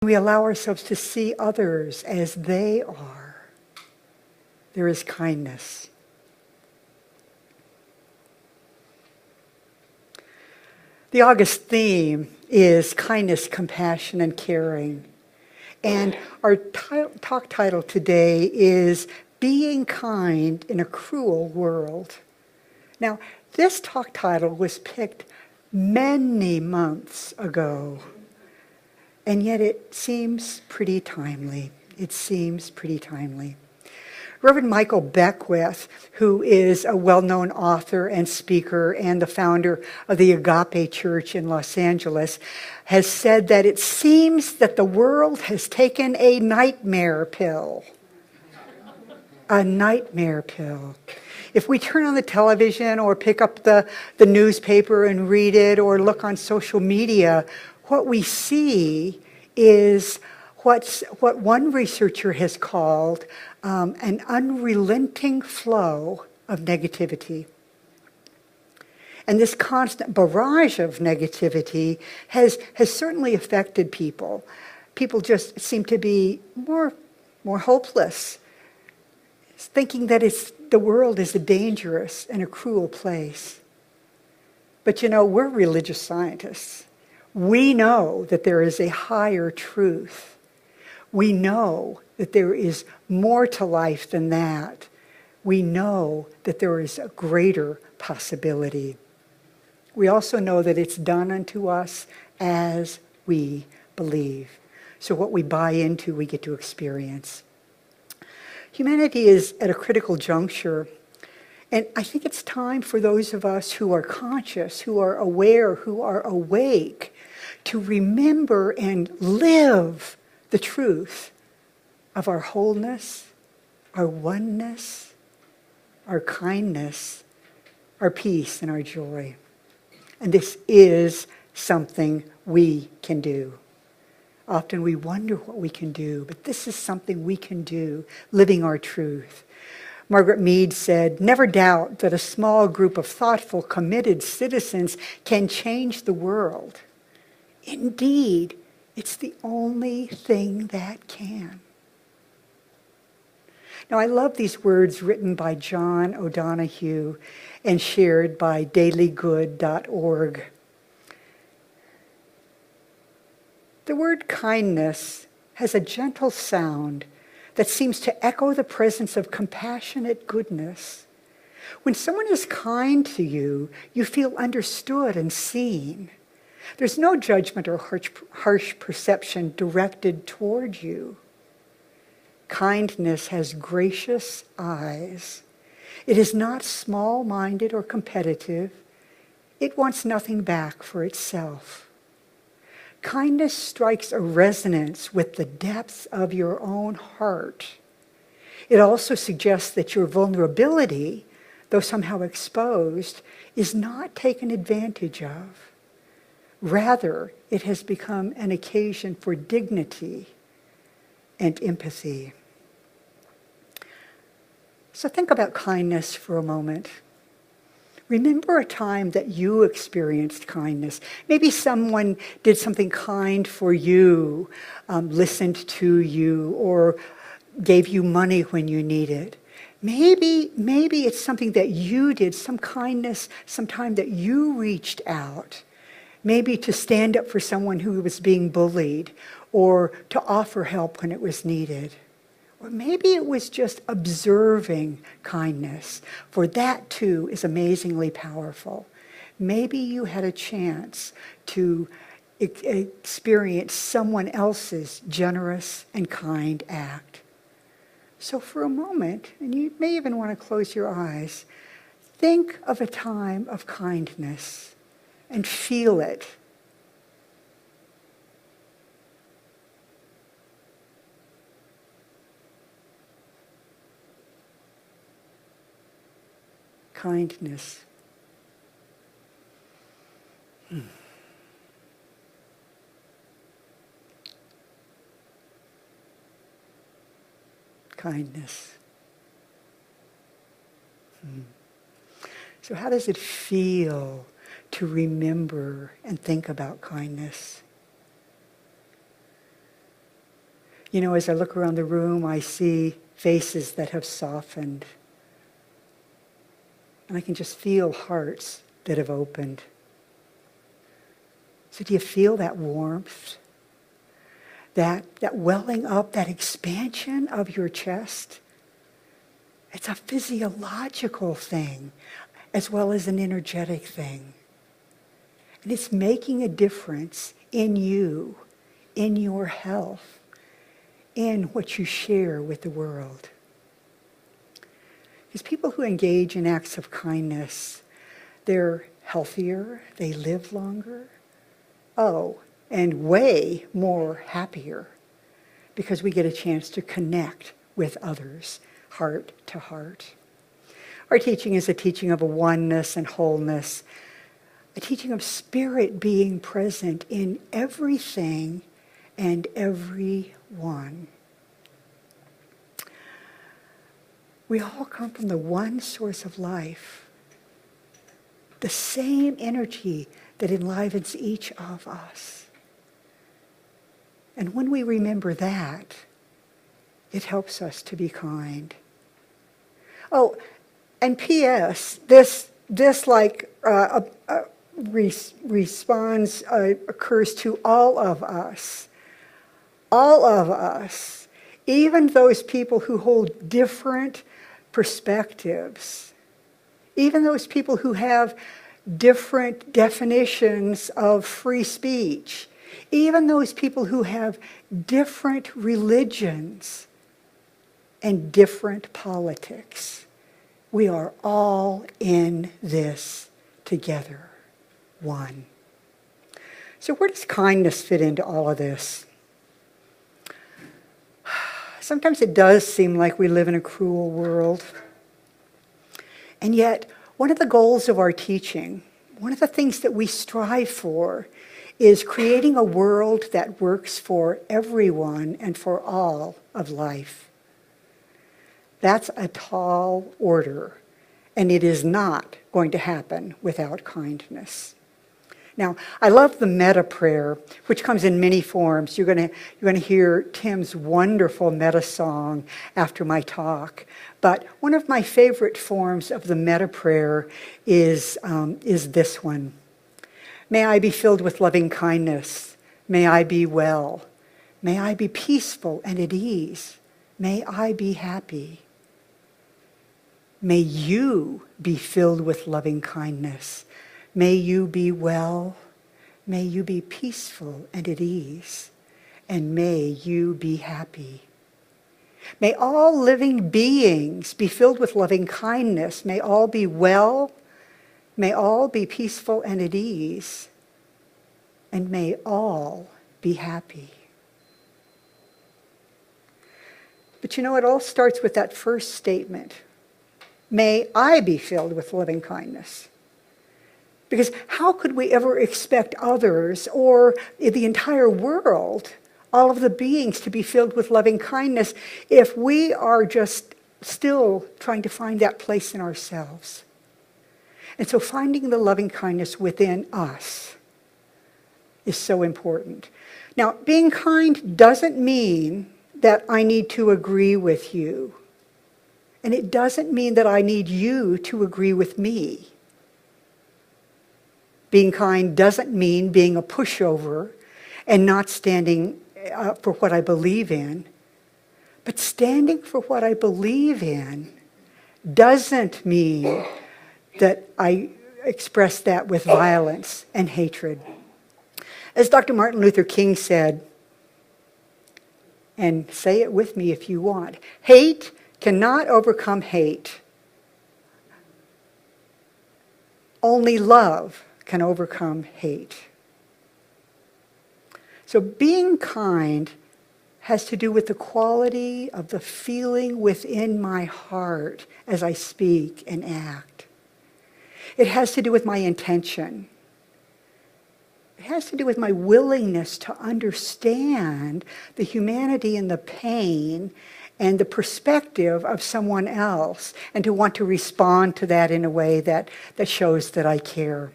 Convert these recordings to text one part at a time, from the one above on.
We allow ourselves to see others as they are. There is kindness. The August theme is kindness, compassion, and caring. And our talk title today is Being Kind in a Cruel World. Now, this talk title was picked many months ago, and yet it seems pretty timely. It seems pretty timely. Reverend Michael Beckwith, who is a well-known author and speaker and the founder of the Agape Church in Los Angeles, has said that it seems that the world has taken a nightmare pill. A nightmare pill. If we turn on the television or pick up the newspaper and read it or look on social media, what we see is what one researcher has called an unrelenting flow of negativity. And this constant barrage of negativity has certainly affected people. People just seem to be more hopeless, thinking that the world is a dangerous and a cruel place. But we're religious scientists. We know that there is a higher truth. We know that there is more to life than that. We know that there is a greater possibility. We also know that it's done unto us as we believe. So what we buy into, we get to experience. Humanity is at a critical juncture, and I think it's time for those of us who are conscious, who are aware, who are awake, to remember and live the truth of our wholeness, our oneness, our kindness, our peace, and our joy. And this is something we can do. Often we wonder what we can do, but this is something we can do, living our truth. Margaret Mead said, "Never doubt that a small group of thoughtful, committed citizens can change the world. Indeed, it's the only thing that can." Now, I love these words written by John O'Donohue and shared by dailygood.org. The word kindness has a gentle sound that seems to echo the presence of compassionate goodness. When someone is kind to you, you feel understood and seen. There's no judgment or harsh perception directed toward you. Kindness has gracious eyes. It is not small-minded or competitive. It wants nothing back for itself. Kindness strikes a resonance with the depths of your own heart. It also suggests that your vulnerability, though somehow exposed, is not taken advantage of. Rather, it has become an occasion for dignity and empathy. So think about kindness for a moment. Remember a time that you experienced kindness. Maybe someone did something kind for you, listened to you, or gave you money when you needed. Maybe it's something that you did, some kindness, some time that you reached out. Maybe to stand up for someone who was being bullied, or to offer help when it was needed. Or maybe it was just observing kindness, for that too is amazingly powerful. Maybe you had a chance to experience someone else's generous and kind act. So for a moment, and you may even want to close your eyes, think of a time of kindness and feel it. Kindness. Kindness. So how does it feel to remember and think about kindness? You know, as I look around the room, I see faces that have softened. And I can just feel hearts that have opened. So do you feel that warmth? That welling up, that expansion of your chest? It's a physiological thing as well as an energetic thing. And it's making a difference in you, in your health, in what you share with the world. Because people who engage in acts of kindness, they're healthier, they live longer. Oh, and way more happier, because we get a chance to connect with others, heart to heart. Our teaching is a teaching of a oneness and wholeness, a teaching of spirit being present in everything and everyone. We all come from the one source of life, the same energy that enlivens each of us. And when we remember that, it helps us to be kind. Oh, and P.S., this responds, occurs to all of us. All of us, even those people who hold different perspectives, even those people who have different definitions of free speech, even those people who have different religions and different politics. We are all in this together, one. So where does kindness fit into all of this? Sometimes it does seem like we live in a cruel world. And yet, one of the goals of our teaching, one of the things that we strive for, is creating a world that works for everyone and for all of life. That's a tall order, and it is not going to happen without kindness. Now, I love the Metta Prayer, which comes in many forms. You're going to hear Tim's wonderful Metta song after my talk. But one of my favorite forms of the Metta Prayer is this one. May I be filled with loving kindness. May I be well. May I be peaceful and at ease. May I be happy. May you be filled with loving kindness. May you be well. May you be peaceful and at ease. And may you be happy. May all living beings be filled with loving kindness. May all be well. May all be peaceful and at ease. And may all be happy. But you know, it all starts with that first statement. May I be filled with loving kindness. Because how could we ever expect others or the entire world, all of the beings, to be filled with loving kindness if we are just still trying to find that place in ourselves? And so finding the loving kindness within us is so important. Now, being kind doesn't mean that I need to agree with you. And it doesn't mean that I need you to agree with me. Being kind doesn't mean being a pushover and not standing up for what I believe in. But standing for what I believe in doesn't mean that I express that with violence and hatred. As Dr. Martin Luther King said, and say it with me if you want, hate cannot overcome hate. Only love can overcome hate. So being kind has to do with the quality of the feeling within my heart as I speak and act. It has to do with my intention. It has to do with my willingness to understand the humanity and the pain and the perspective of someone else, and to want to respond to that in a way that shows that I care.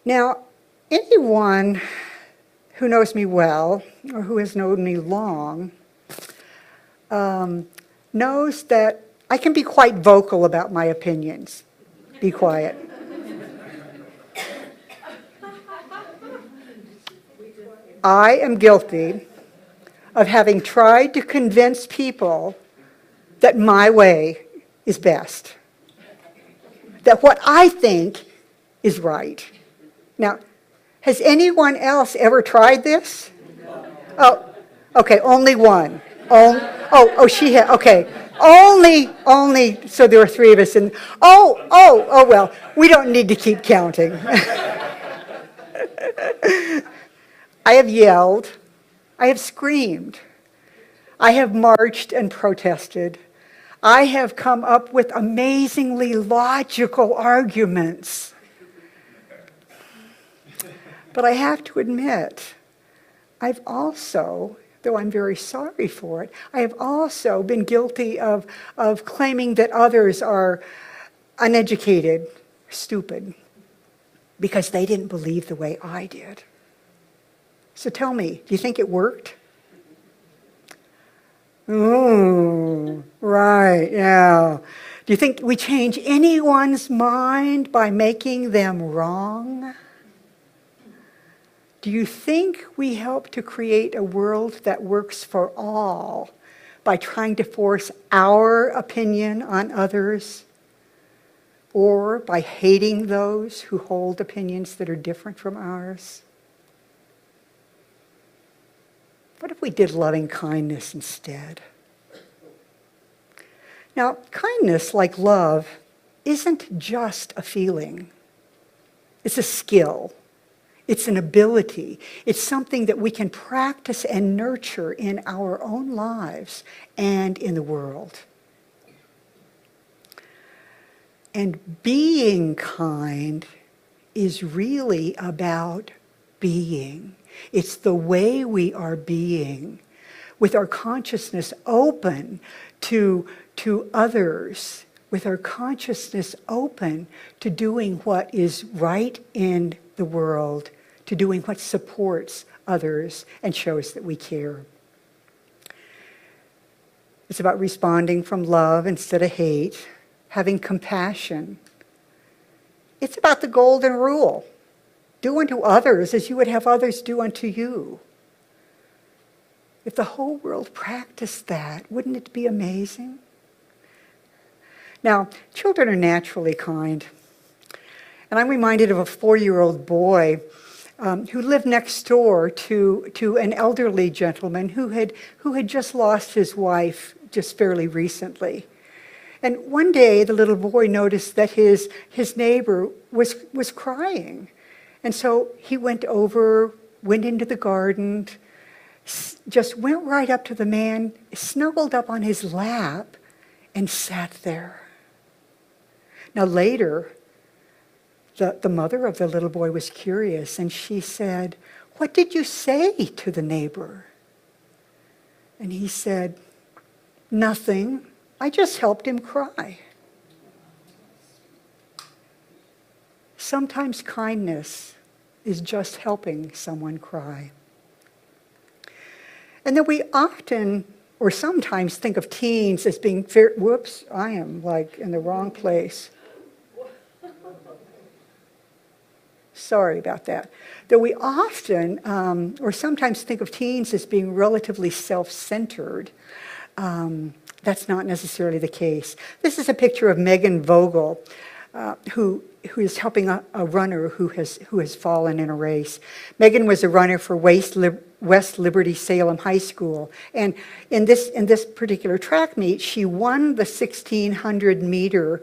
Now, anyone who knows me well, or who has known me long, knows that I can be quite vocal about my opinions. Be quiet. I am guilty of having tried to convince people that my way is best, that what I think is right. Now, has anyone else ever tried this? Oh, okay, only one. She had, okay. Only, so there were three of us, and well, we don't need to keep counting. I have yelled, I have screamed, I have marched and protested. I have come up with amazingly logical arguments. But I have to admit, I've also, though I'm very sorry for it, I have also been guilty of claiming that others are uneducated, stupid, because they didn't believe the way I did. So tell me, do you think it worked? Right, yeah. Do you think we change anyone's mind by making them wrong? Do you think we help to create a world that works for all by trying to force our opinion on others, or by hating those who hold opinions that are different from ours? What if we did loving kindness instead? Now, kindness, like love, isn't just a feeling. It's a skill. It's an ability. It's something that we can practice and nurture in our own lives and in the world. And being kind is really about being. It's the way we are being, with our consciousness open to others, with our consciousness open to doing what is right in the world, to doing what supports others and shows that we care. It's about responding from love instead of hate, having compassion. It's about the golden rule. Do unto others as you would have others do unto you. If the whole world practiced that, wouldn't it be amazing? Now, children are naturally kind. And I'm reminded of a 4-year-old boy who lived next door to an elderly gentleman who had just lost his wife just fairly recently. And one day, the little boy noticed that his neighbor was crying. And so he went over, went into the garden, just went right up to the man, snuggled up on his lap, and sat there. Now later, the mother of the little boy was curious, and she said, "What did you say to the neighbor?" And he said, "Nothing. I just helped him cry." Sometimes kindness is just helping someone cry. And then we often, or sometimes, think of teens as being whoops, I am like in the wrong place. Sorry about that. That we often, or sometimes think of teens as being relatively self-centered. That's not necessarily the case. This is a picture of Megan Vogel, who is helping a runner who has fallen in a race. Megan was a runner for West Liberty Salem High School, and in this particular track meet, she won the 1,600 meter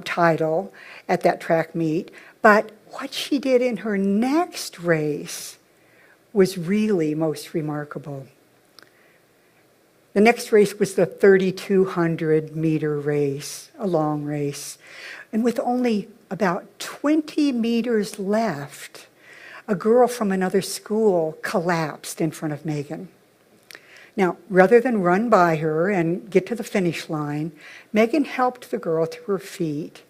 title at that track meet. But what she did in her next race was really most remarkable. The next race was the 3,200 meter race, a long race. And with only about 20 meters left, a girl from another school collapsed in front of Megan. Now, rather than run by her and get to the finish line, Megan helped the girl to her feet.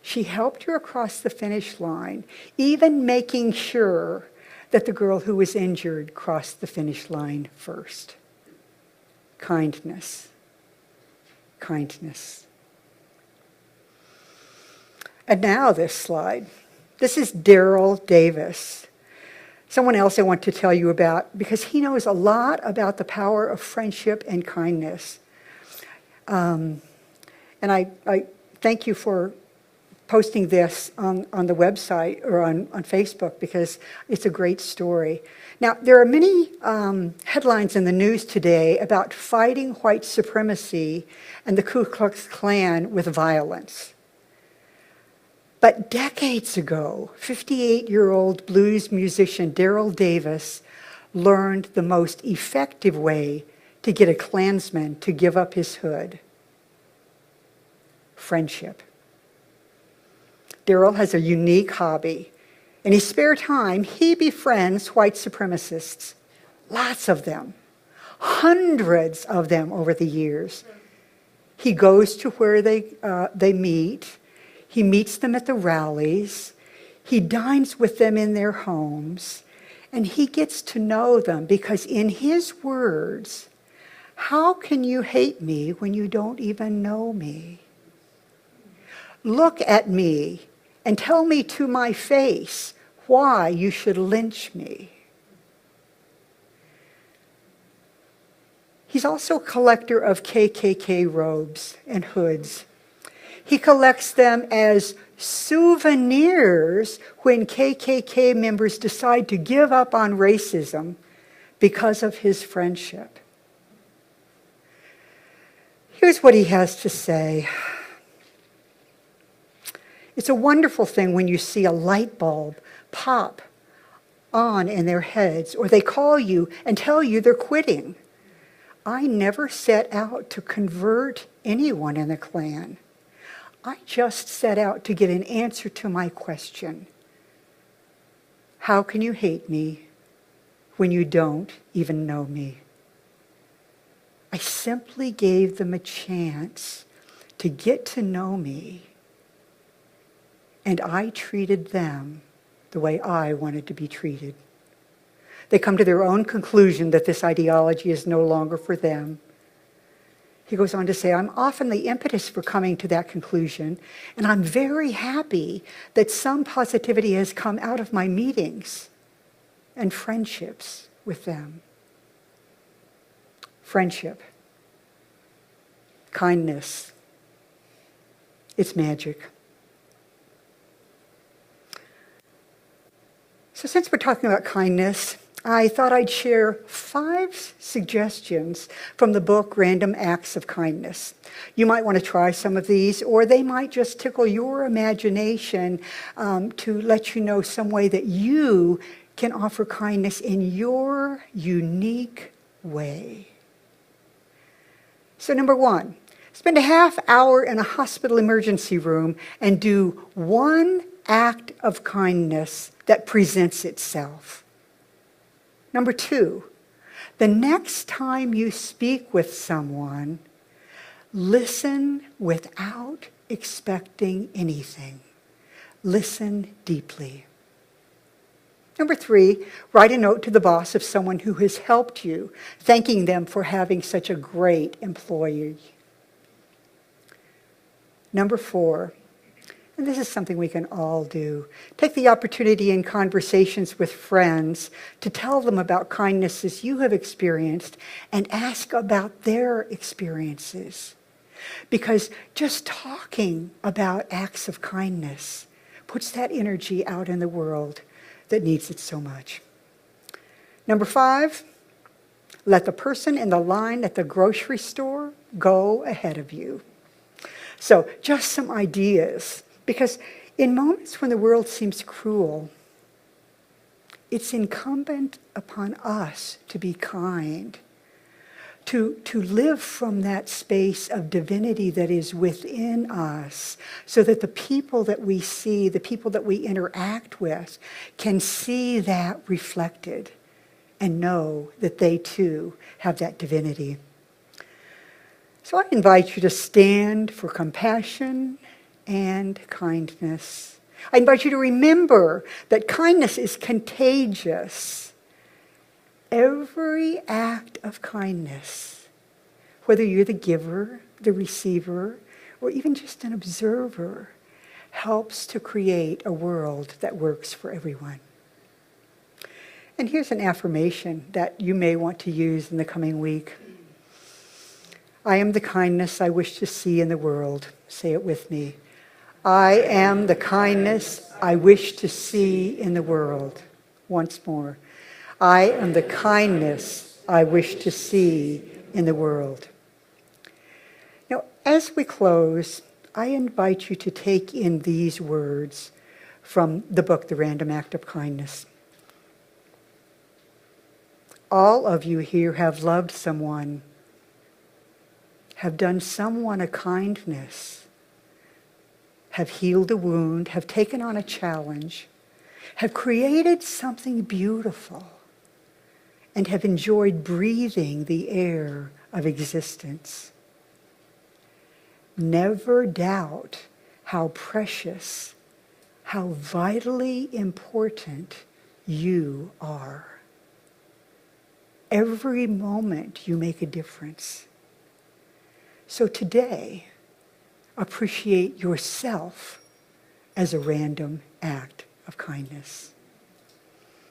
She helped her across the finish line, even making sure that the girl who was injured crossed the finish line first. Kindness. Kindness. And now this slide. This is Darrell Davis. Someone else I want to tell you about because he knows a lot about the power of friendship and kindness. And I thank you for posting this on the website or on Facebook because it's a great story. Now, there are many headlines in the news today about fighting white supremacy and the Ku Klux Klan with violence. But decades ago, 58-year-old blues musician Darrell Davis learned the most effective way to get a Klansman to give up his hood. Friendship. Darrell has a unique hobby. In his spare time, he befriends white supremacists. Lots of them. Hundreds of them over the years. He goes to where they meet. He meets them at the rallies. He dines with them in their homes. And he gets to know them because in his words, how can you hate me when you don't even know me? Look at me and tell me to my face why you should lynch me. He's also a collector of KKK robes and hoods. He collects them as souvenirs when KKK members decide to give up on racism because of his friendship. Here's what he has to say. It's a wonderful thing when you see a light bulb pop on in their heads, or they call you and tell you they're quitting. I never set out to convert anyone in the Klan. I just set out to get an answer to my question. How can you hate me when you don't even know me? I simply gave them a chance to get to know me, and I treated them the way I wanted to be treated. They come to their own conclusion that this ideology is no longer for them. He goes on to say, I'm often the impetus for coming to that conclusion, and I'm very happy that some positivity has come out of my meetings and friendships with them. Friendship. Kindness. It's magic. So since we're talking about kindness, I thought I'd share 5 suggestions from the book Random Acts of Kindness. You might want to try some of these, or they might just tickle your imagination to let you know some way that you can offer kindness in your unique way. So number 1, spend a half hour in a hospital emergency room and do one act of kindness that presents itself. Number 2, the next time you speak with someone, listen without expecting anything. Listen deeply. Number 3, write a note to the boss of someone who has helped you, thanking them for having such a great employee. Number 4, and this is something we can all do. Take the opportunity in conversations with friends to tell them about kindnesses you have experienced and ask about their experiences. Because just talking about acts of kindness puts that energy out in the world that needs it so much. Number 5, let the person in the line at the grocery store go ahead of you. So just some ideas. Because in moments when the world seems cruel, it's incumbent upon us to be kind, to live from that space of divinity that is within us, so that the people that we see, the people that we interact with, can see that reflected and know that they too have that divinity. So I invite you to stand for compassion and kindness. I invite you to remember that kindness is contagious. Every act of kindness, whether you're the giver, the receiver, or even just an observer, helps to create a world that works for everyone. And here's an affirmation that you may want to use in the coming week. I am the kindness I wish to see in the world. Say it with me. I am the kindness I wish to see in the world. Once more. I am the kindness I wish to see in the world. Now, as we close, I invite you to take in these words from the book, The Random Act of Kindness. All of you here have loved someone, have done someone a kindness, have healed a wound, have taken on a challenge, have created something beautiful, and have enjoyed breathing the air of existence. Never doubt how precious, how vitally important you are. Every moment you make a difference. So today, appreciate yourself as a random act of kindness.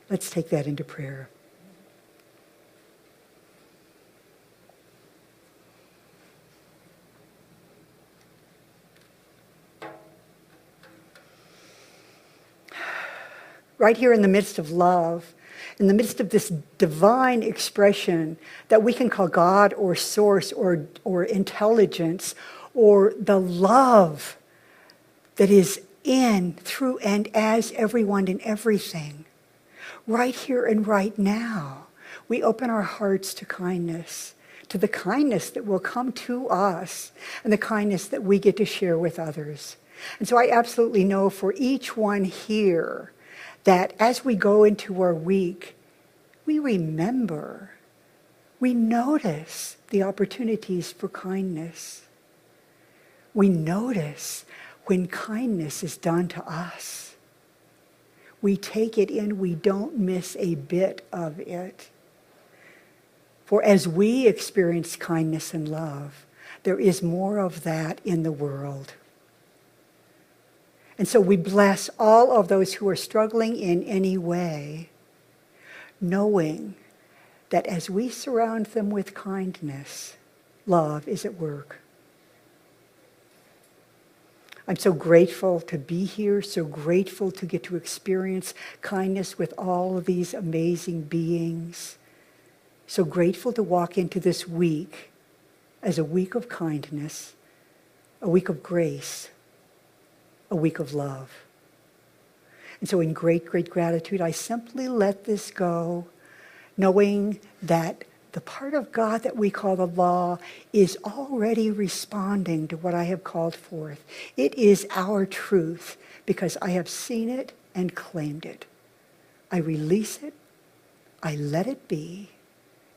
Let's take that into prayer. Right here in the midst of love, in the midst of this divine expression that we can call God or source or intelligence, or the love that is in, through, and as everyone and everything. Right here and right now, we open our hearts to kindness, to the kindness that will come to us and the kindness that we get to share with others. And so I absolutely know for each one here that as we go into our week, we remember, we notice the opportunities for kindness. We notice when kindness is done to us. We take it in, we don't miss a bit of it. For as we experience kindness and love, there is more of that in the world. And so we bless all of those who are struggling in any way, knowing that as we surround them with kindness, love is at work. I'm so grateful to be here, so grateful to get to experience kindness with all of these amazing beings. So grateful to walk into this week as a week of kindness, a week of grace, a week of love. And so in great, great gratitude, I simply let this go, knowing that the part of God that we call the law is already responding to what I have called forth. It is our truth because I have seen it and claimed it. I release it, I let it be,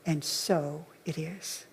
and so it is.